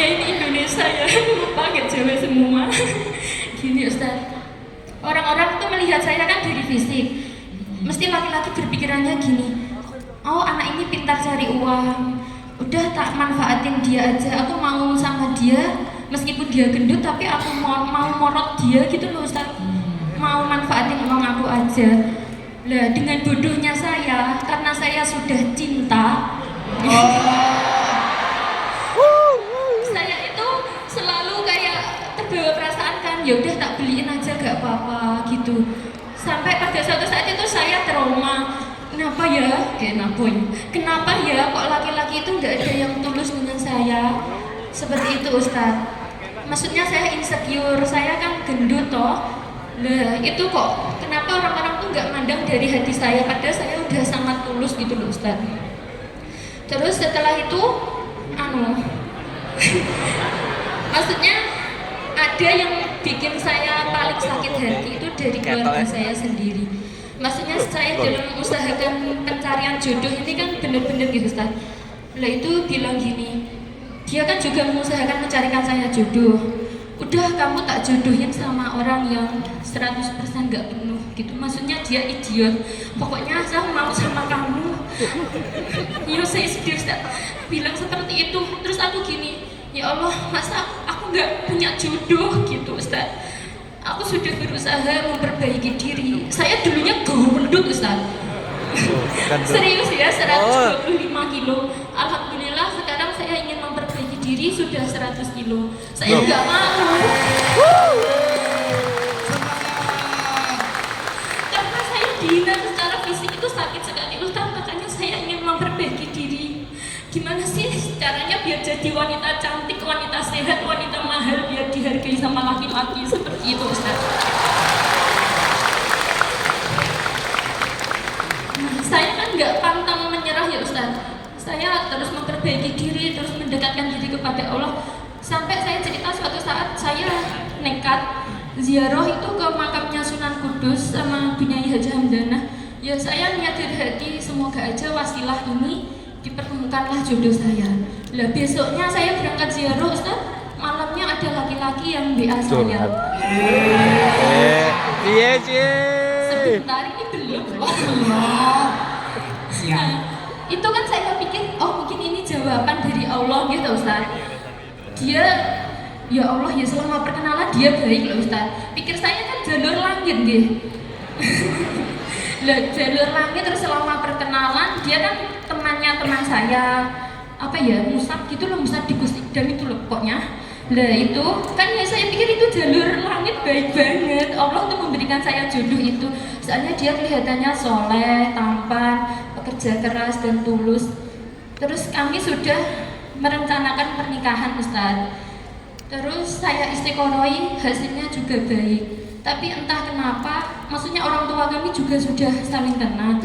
Ya ini Indonesia ya, pakai Jawa semua. Gini Ustaz, orang-orang tuh melihat saya kan dari fisik. Mesti laki-laki berpikirannya gini, oh anak ini pintar cari uang, udah tak manfaatin dia aja, aku mau sama dia meskipun dia gendut tapi aku mau morot dia gitu loh Ustaz, mau manfaatin uang aku aja. Lah dengan bodohnya saya, karena saya sudah cinta, saya itu selalu kayak terbawa perasaan kan, ya udah tak beliin aja gak apa-apa gitu. Sampai pada suatu saat itu saya trauma, kenapa ya kenapa ya kok laki-laki itu nggak ada yang tulus dengan saya seperti itu Ustaz. Maksudnya saya insecure, saya kan gendut toh. Lah itu kok kenapa orang-orang tuh nggak mandang dari hati saya, padahal saya udah sangat tulus gitu loh Ustaz. Terus setelah itu maksudnya ada yang bikin saya paling sakit hati itu dari keluarga saya sendiri. Maksudnya saya dalam mengusahakan pencarian jodoh ini kan bener-bener gitu Ustaz. Lah itu bilang gini, dia kan juga mengusahakan mencarikan saya jodoh. Udah kamu tak jodohin sama orang yang 100% gak penuh gitu. Maksudnya dia idiot. Pokoknya saya mau sama kamu. Yo saya sedih Ustaz bilang seperti itu. Terus aku gini, ya Allah masa aku gak punya jodoh gitu Ustaz. Aku sudah berusaha memperbaiki diri. Saya dulunya gendut Ustaz. Serius ya, 125 kilo. Alhamdulillah sekarang saya ingin memperbaiki diri sudah 100 kilo. Saya nggak mau. Karena saya dihina secara fisik itu sakit sekali Ustaz. Makanya saya ingin memperbaiki diri. Gimana sih caranya biar jadi wanita cantik, wanita sehat, wanita mahal, biar dihargai sama laki-laki seperti itu Ustaz. Saya kan nggak pantang menyerah ya Ustaz. Saya terus memperbaiki diri, terus mendekatkan diri kepada Allah. Sampai saya cerita suatu saat saya nekat ziarah itu ke makamnya Sunan Kudus sama Bunyai Haji Hamdanah. Ya saya niat dari hati semoga aja wasilah ini dipertemukanlah jodoh saya. Lah besoknya saya berangkat ziarah Ustaz, malamnya ada laki-laki yang WA saya. Iya sih. Sebentar ini belum. Nah, itu kan saya pikir, oh mungkin ini jawaban dari Allah gitu Ustaz. Dia, ya Allah ya selama perkenalan dia baik loh Ustaz. Pikir saya kan jalur langit gitu. Lah jalur langit terus selama perkenalan dia kan teman saya apa ya musab gitu loh, musab di Gus Idam itu loh pokoknya. Lah itu kan ya saya pikir itu jalur langit baik banget, Allah tuh memberikan saya jodoh itu. Soalnya dia kelihatannya soleh, tampan, pekerja keras dan tulus. Terus kami sudah merencanakan pernikahan Ustaz. Terus saya istiqorohi, hasilnya juga baik. Tapi entah kenapa, maksudnya orang tua kami juga sudah saling kenal.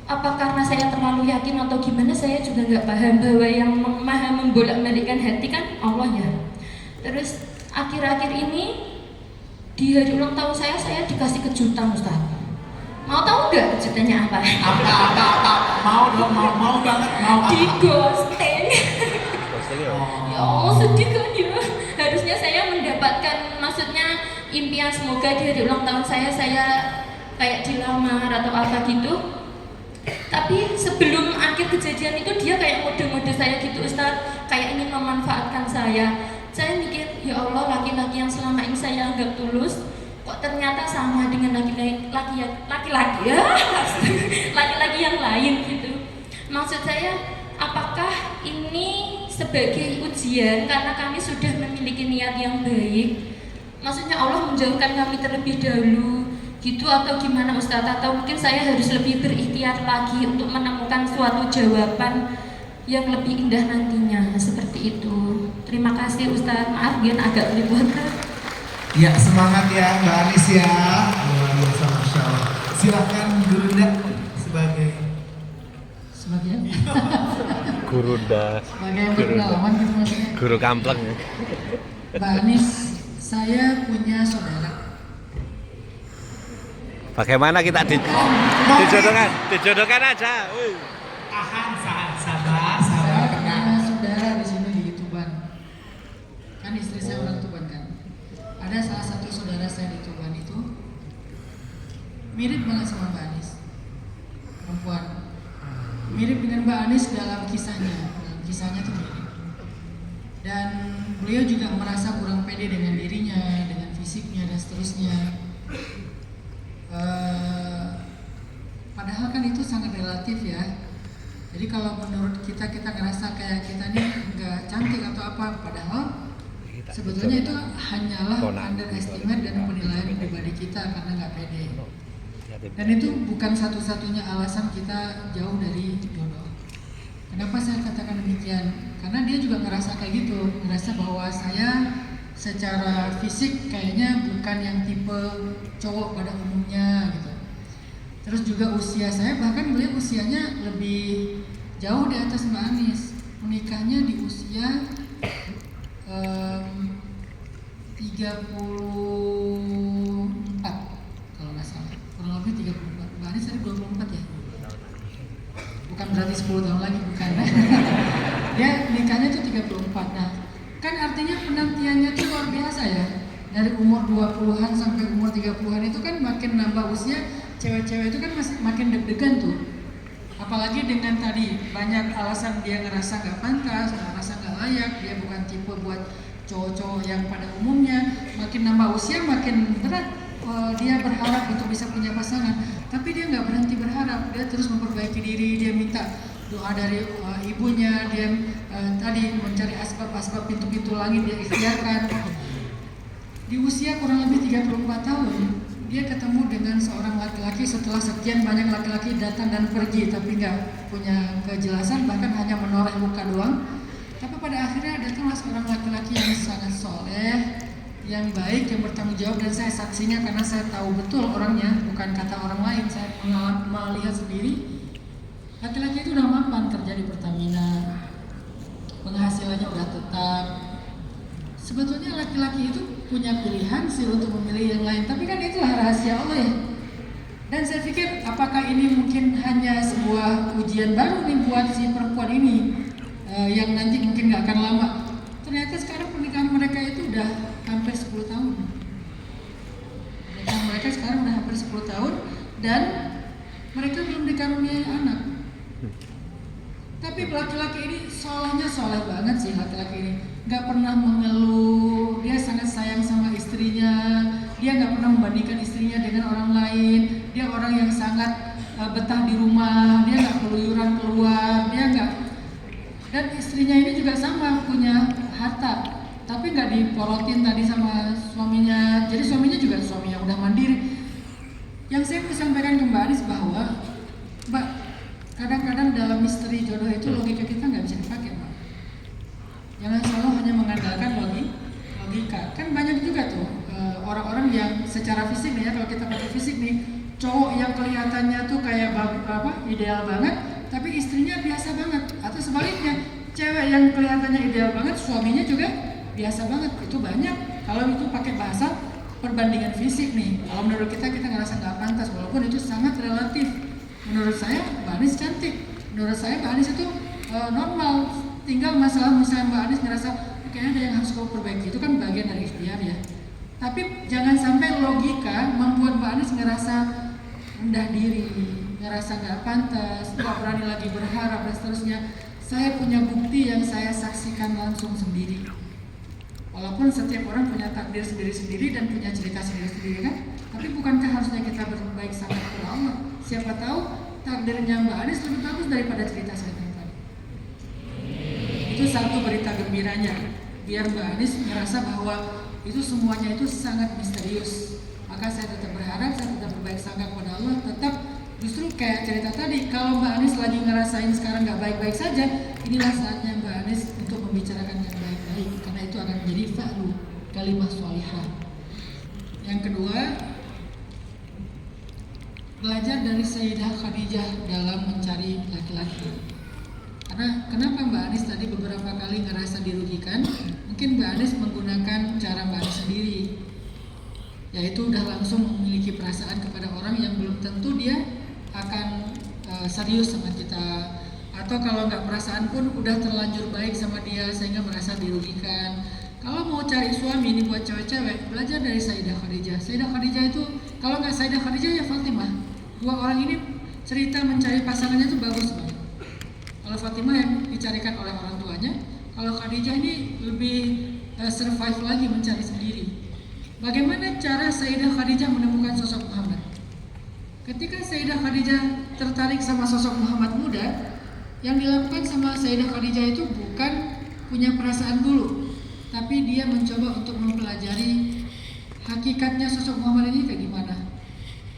Apa karena saya terlalu yakin atau gimana, saya juga nggak paham bahwa yang maha membolak-balikkan hati kan Allah ya. Terus akhir-akhir ini di hari ulang tahun saya dikasih kejutan Ustaz. Mau tahu nggak kejutannya apa? Apa? Mau dong, mau banget, mau apa? Di ghosting. Ya Allah sedih kan ya. Harusnya saya mendapatkan, maksudnya impian semoga di hari ulang tahun saya kayak dilamar atau apa gitu. Tapi sebelum akhir kejadian itu dia kayak mode-mode saya gitu Ustaz, kayak ingin memanfaatkan saya. Saya mikir, ya Allah laki-laki yang selama ini saya anggap tulus, kok ternyata sama dengan laki-laki ya, laki-laki yang lain gitu. Maksud saya, apakah ini sebagai ujian karena kami sudah memiliki niat yang baik? Maksudnya Allah menjauhkan kami terlebih dahulu gitu atau gimana Ustadz? Atau mungkin saya harus lebih berikhtiar lagi untuk menemukan suatu jawaban yang lebih indah nantinya, seperti itu. Terima kasih Ustadz, maaf Gian agak belepotan. Ya semangat ya Mbak Anis ya. Luar biasa Masya Allah. Silakan Gurunda sebagai Gurunda. Sebagai berpengalaman gitu maksudnya. Guru kampleng. Mbak Anis, saya punya saudara. Bagaimana kita dijodohkan aja. Tahan, sabar. Saya punya saudara di sini di Tuban. kisahnya tuh begini. Dan beliau juga merasa kurang pede dengan dirinya, dengan fisiknya dan seterusnya. Padahal kan itu sangat relatif ya. Jadi kalau menurut kita ngerasa kayak kita nih nggak cantik atau apa, padahal sebetulnya itu hanyalah underestimate dan penilaian pribadi kita karena nggak pede. Dan itu bukan satu-satunya alasan kita jauh dari jodoh. Kenapa saya katakan demikian? Karena dia juga ngerasa kayak gitu, ngerasa bahwa saya secara fisik kayaknya bukan yang tipe cowok pada umumnya gitu. Terus juga usia saya, bahkan beliau usianya lebih jauh di atas Mbak Anis. Menikahnya di usia 34 kalau nggak salah, kurang lebih 34. Mbak Anis tadi 24 ya? Bukan berarti 10 tahun lagi, bukan. Dia nikahnya tuh 34. Nah, kan artinya penantiannya tuh luar biasa ya. Dari umur 20-an sampai umur 30-an itu kan makin nambah usia, cewek-cewek itu kan makin deg-degan tuh. Apalagi dengan tadi banyak alasan dia ngerasa nggak pantas, ngerasa nggak layak, dia bukan tipe buat cowok-cowok yang pada umumnya. Makin nambah usia makin berat dia berharap untuk bisa punya pasangan. Tapi dia nggak berhenti berharap, dia terus memperbaiki diri, dia minta doa dari ibunya, dia tadi mencari asbab-asbab pintu-pintu langit dia ikhtiarkan. Di usia kurang lebih 34 tahun, dia ketemu dengan seorang laki-laki setelah sekian banyak laki-laki datang dan pergi tapi nggak punya kejelasan, bahkan hanya menoreh muka doang. Tapi pada akhirnya datanglah seorang laki-laki yang sangat soleh, yang baik, yang bertanggung jawab, dan saya saksinya karena saya tahu betul orangnya, bukan kata orang lain, saya melihat sendiri. Laki-laki itu udah mapan kerja di Pertamina, penghasilannya udah tetap. Sebetulnya laki-laki itu punya pilihan sih untuk memilih yang lain, tapi kan itulah rahasia Allah ya. Dan saya pikir apakah ini mungkin hanya sebuah ujian baru nih buat si perempuan ini yang nanti mungkin nggak akan lama. Ternyata sekarang pernikahan mereka itu udah hampir 10 tahun. Pernikahan mereka sekarang udah hampir 10 tahun dan mereka belum dikaruniai anak. Tapi laki-laki ini soleh banget sih laki-laki ini. Gak pernah mengeluh, dia sangat sayang sama istrinya, dia gak pernah membandingkan istrinya dengan orang lain, dia orang yang sangat betah di rumah, dia gak keluyuran keluar, dia gak. Dan istrinya ini juga sama, punya harta, tapi gak diporotin tadi sama suaminya. Jadi suaminya juga suami yang udah mandiri. Yang saya mau sampaikan ke Mbak Anis bahwa Mbak, kadang-kadang dalam misteri jodoh itu logika kita nggak bisa dipakai, Mbak. Jangan selalu hanya mengandalkan logika. Kan banyak juga tuh orang-orang yang secara fisik nih ya, kalau kita pakai fisik nih, cowok yang kelihatannya tuh kayak ideal banget, tapi istrinya biasa banget. Atau sebaliknya, cewek yang kelihatannya ideal banget, suaminya juga biasa banget. Itu banyak. Kalau itu pakai bahasa perbandingan fisik nih, kalau menurut kita ngerasa nggak pantas, walaupun itu sangat relatif. Menurut saya Mbak Anis cantik, menurut saya Mbak Anis itu normal. Tinggal masalah misalnya Mbak Anis ngerasa kayaknya ada yang harus kamu perbaiki, itu kan bagian dari ikhtiar ya. Tapi jangan sampai logika membuat Mbak Anis ngerasa rendah diri, ngerasa nggak pantas, nggak berani lagi berharap dan seterusnya. Saya punya bukti yang saya saksikan langsung sendiri. Walaupun setiap orang punya takdir sendiri-sendiri dan punya cerita sendiri-sendiri kan, tapi bukankah harusnya kita berbaik sama Allah? Siapa tahu takdirnya Mbak Anis lebih bagus daripada cerita saya tadi. Itu satu berita gembiranya, biar Mbak Anis merasa bahwa itu semuanya itu sangat misterius. Maka saya tetap berharap, saya tetap berbaik sangka kepada Allah, tetap justru kayak cerita tadi, kalau Mbak Anis lagi ngerasain sekarang nggak baik-baik saja, inilah saatnya Mbak Anis untuk membicarakan yang baik-baik, karena itu akan menjadi fa'lu, kalimah sholihah. Yang kedua, belajar dari Sayyidah Khadijah dalam mencari laki-laki. Karena kenapa Mbak Anis tadi beberapa kali ngerasa dirugikan? Mungkin Mbak Anis menggunakan cara Mbak Anis sendiri, yaitu udah langsung memiliki perasaan kepada orang yang belum tentu dia akan serius sama kita, atau kalau nggak perasaan pun udah terlanjur baik sama dia sehingga merasa dirugikan. Kalau mau cari suami ini buat cewek-cewek, belajar dari Sayyidah Khadijah. Sayyidah Khadijah itu, kalau nggak Sayyidah Khadijah ya Fatimah. Dua orang ini cerita mencari pasangannya itu bagus banget. Kalau Fatimah yang dicarikan oleh orang tuanya, kalau Khadijah ini lebih survive lagi mencari sendiri. Bagaimana cara Sayyidah Khadijah menemukan sosok Muhammad? Ketika Sayyidah Khadijah tertarik sama sosok Muhammad muda, yang dilakukan sama Sayyidah Khadijah itu bukan punya perasaan dulu, tapi dia mencoba untuk mempelajari hakikatnya sosok Muhammad ini kayak gimana,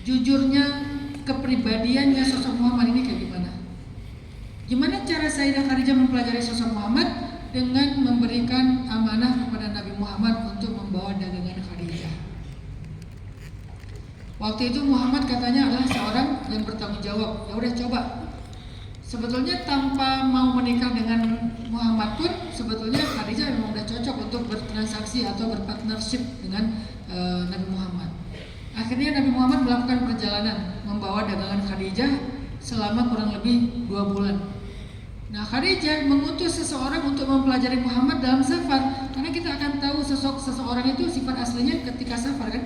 jujurnya kepribadiannya sosok Muhammad ini kayak gimana. Gimana cara Sayyidah Khadijah mempelajari sosok Muhammad? Dengan memberikan amanah kepada Nabi Muhammad untuk membawa dagangan Khadijah. Waktu itu Muhammad katanya adalah seorang yang bertanggung jawab. Ya udah coba. Sebetulnya tanpa mau menikah dengan Muhammad pun sebetulnya Khadijah memang udah cocok untuk bertransaksi atau berpartnership dengan Nabi Muhammad. Akhirnya Nabi Muhammad melakukan perjalanan membawa dagangan Khadijah selama kurang lebih 2 bulan. Nah, Khadijah mengutus seseorang untuk mempelajari Muhammad dalam safar, karena kita akan tahu sosok seseorang itu sifat aslinya ketika safar kan.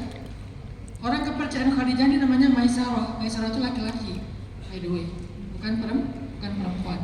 Orang kepercayaan Khadijah ini namanya Maisarah. Maisarah itu laki-laki, by the way, bukan perempuan.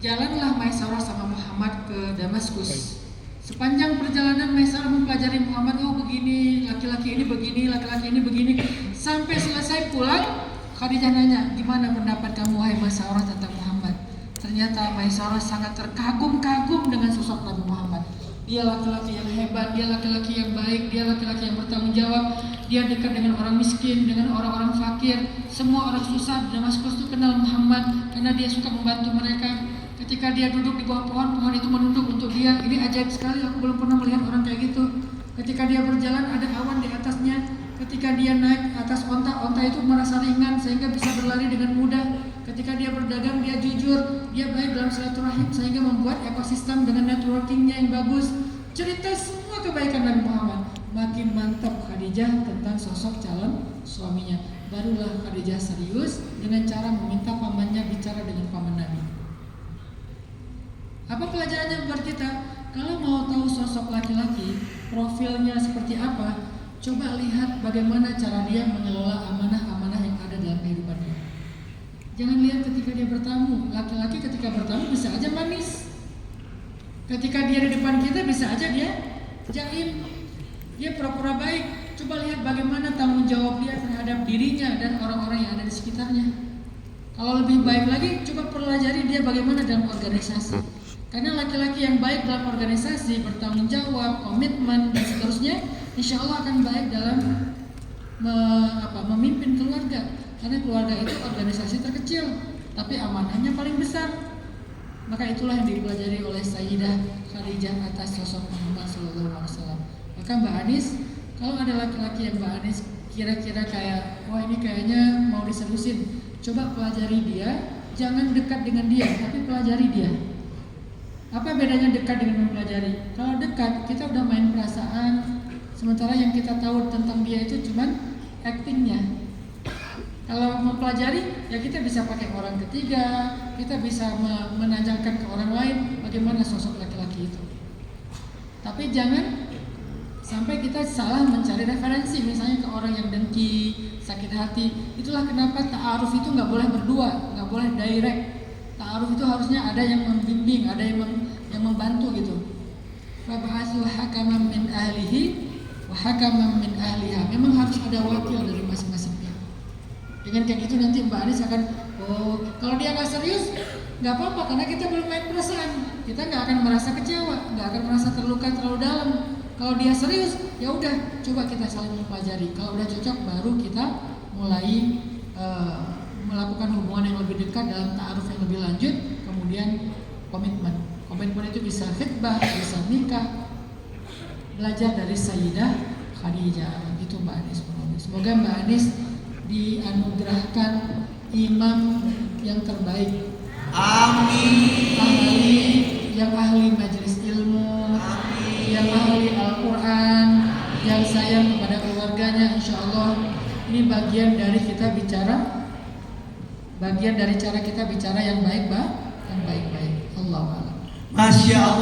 Jalanlah Maisarah sama Muhammad ke Damaskus. Sepanjang perjalanan Maisarah mempelajari Muhammad, oh begini, laki-laki ini begini, laki-laki ini begini. Sampai selesai pulang, Khadijah nanya, gimana pendapat kamu wahai Maisarah tentang Muhammad? Ternyata Maisarah sangat terkagum-kagum dengan sosok Nabi Muhammad. Dia laki-laki yang hebat, dia laki-laki yang baik, dia laki-laki yang bertanggung jawab. Dia dekat dengan orang miskin, dengan orang-orang fakir. Semua orang susah di Damaskus itu kenal Muhammad karena dia suka membantu mereka. Ketika dia duduk di bawah pohon, pohon itu menunduk untuk dia. Ini ajaib sekali, aku belum pernah melihat orang kayak gitu. Ketika dia berjalan ada awan di atasnya. Ketika dia naik atas onta, onta itu merasa ringan sehingga bisa berlari dengan mudah. Ketika dia berdagang, dia jujur, dia baik dalam silaturahim sehingga membuat ekosistem dengan networkingnya yang bagus. Cerita semua kebaikan Nabi Muhammad. Makin mantap Khadijah tentang sosok calon suaminya. Barulah Khadijah serius dengan cara meminta pamannya bicara dengan paman Nabi. Apa pelajarannya buat kita? Kalau mau tahu sosok laki-laki, profilnya seperti apa, coba lihat bagaimana cara dia mengelola amanah-amanah yang ada dalam kehidupannya. Jangan lihat ketika dia bertamu. Laki-laki ketika bertamu bisa aja manis. Ketika dia di depan kita bisa aja dia jaim. Dia pura-pura baik. Coba lihat bagaimana tanggung jawab dia terhadap dirinya dan orang-orang yang ada di sekitarnya. Kalau lebih baik lagi, coba pelajari dia bagaimana dalam organisasi. Karena laki-laki yang baik dalam organisasi, bertanggung jawab, komitmen, dan seterusnya, insya Allah akan baik dalam memimpin keluarga. Karena keluarga itu organisasi terkecil, tapi amanahnya paling besar. Maka itulah yang dipelajari oleh Sayyidah Khadijah atas sosok Muhammad SAW. Maka Mbak Anis, kalau ada laki-laki yang Mbak Anis kira-kira kayak, wah ini kayaknya mau diseriusin, coba pelajari dia, jangan dekat dengan dia, tapi pelajari dia. Apa bedanya dekat dengan mempelajari? Kalau dekat, kita udah main perasaan, sementara yang kita tahu tentang dia itu cuman actingnya. Kalau mempelajari, ya kita bisa pakai orang ketiga, kita bisa menanyakan ke orang lain bagaimana sosok laki-laki itu. Tapi jangan sampai kita salah mencari referensi, misalnya ke orang yang dengki, sakit hati. Itulah kenapa ta'aruf itu nggak boleh berdua, nggak boleh direct. Ta'aruf itu harusnya ada yang membimbing, ada yang membantu gitu. Fab'atsu hakaman min ahlihi wa hakaman min ahliha. Memang harus ada wakil dari masing-masing pihak. Dengan kayak gitu nanti Mbak Anis akan, oh kalau dia nggak serius, nggak apa-apa karena kita belum main perasaan. Kita nggak akan merasa kecewa, nggak akan merasa terluka terlalu dalam. Kalau dia serius, ya udah coba kita saling mempelajari. Kalau udah cocok, baru kita mulai melakukan hubungan yang lebih dekat dalam ta'aruf yang lebih lanjut, kemudian komitmen. Komitmen itu bisa khitbah, bisa nikah. Belajar dari Sayyidah Khadijah, itu Mbak Anis. Semoga Mbak Anis dianugerahkan imam yang terbaik. Amin. Yang ahli majelis ilmu, yang ahli Al-Quran, yang sayang kepada keluarganya, insya Allah. Ini bagian dari kita bicara, bagian dari cara kita bicara yang baik-baik. Allah. Masya Allah.